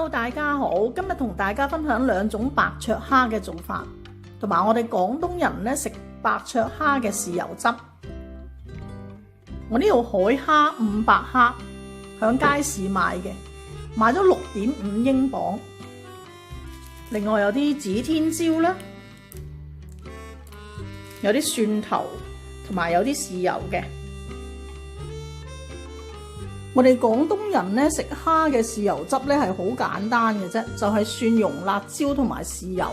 Hello， 大家好，今日同大家分享兩種白灼蝦嘅做法，同埋我哋廣東人咧食白灼蝦嘅豉油汁。我呢度海蝦500克，響街市買嘅，買咗6.5英鎊。另外有啲指天椒啦，有啲蒜頭，同埋有啲豉油嘅。我哋廣東人咧食蝦嘅豉油汁咧係好簡單嘅啫，就係蒜蓉、辣椒同埋豉油。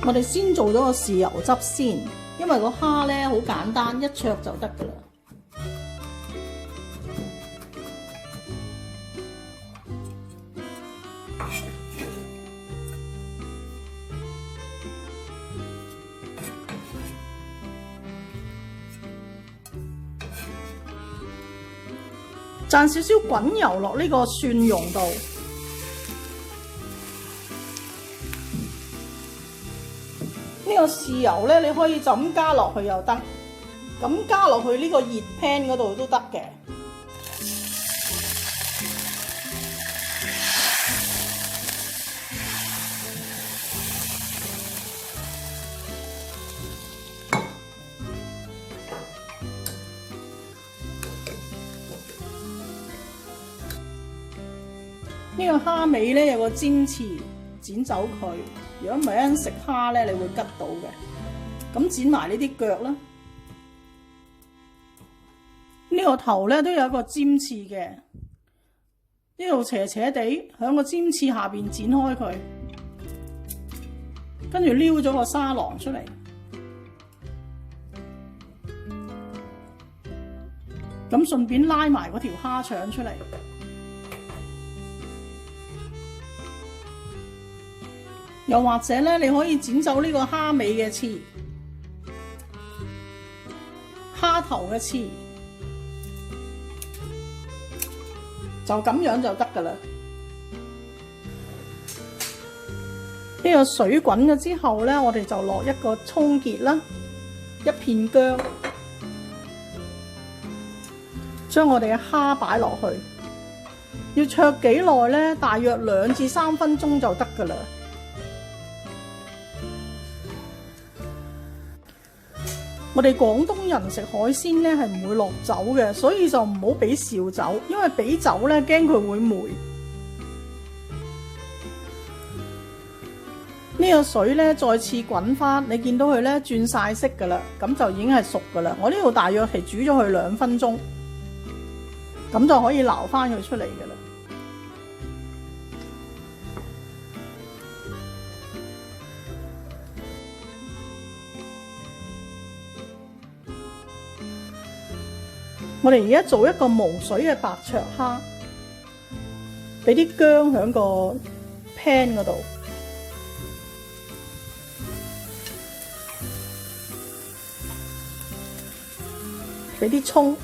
我哋先做咗個豉油汁先，因為個蝦咧好簡單，一灼就得㗎啦。賺少少滾油落呢個蒜蓉度，呢個豉油咧你可以就咁加落去又得，咁加落去呢個熱 pan 嗰度都得嘅。呢個蝦尾咧有個尖刺，剪走佢。如果唔係一陣食蝦咧，你會拮到嘅。咁剪埋呢啲腳啦。呢個頭咧都有一個尖刺嘅，呢度斜斜地喺個尖刺下邊剪開佢，跟住撩咗個沙囊出嚟。咁順便拉埋嗰條蝦腸出嚟。又或者咧，你可以剪走呢個蝦尾嘅刺、蝦頭嘅刺，就咁樣就得㗎啦。呢個水滾咗之後咧，我哋就落一個葱結啦，一片薑，將我哋嘅蝦擺落去。要灼幾耐咧？大約2至3分鐘就得㗎啦。我哋廣東人食海鮮咧係唔會落酒嘅，所以就唔好俾紹酒，因為俾酒咧驚佢會霉。呢個水咧再次滾翻，你見到佢咧轉晒色噶啦，咁就已經係熟噶啦。我呢度大約係煮咗佢2分鐘，咁就可以撈翻佢出嚟噶啦。我哋而家做一個無水嘅白灼蝦，俾啲薑喺個 pan 嗰度，俾啲葱，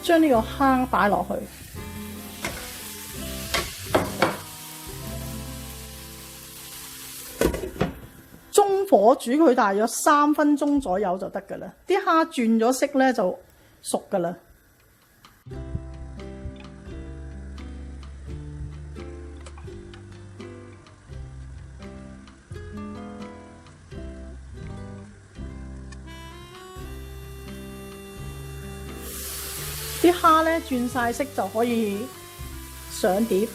將呢個蝦擺落去，中火煮佢大約3分鐘左右就得㗎啦。啲蝦轉咗色咧就熟㗎啦。啲蝦咧轉晒色就可以上碟。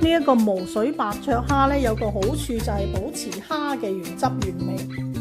呢一個無水白灼蝦咧有個好處就係保持蝦嘅原汁原味。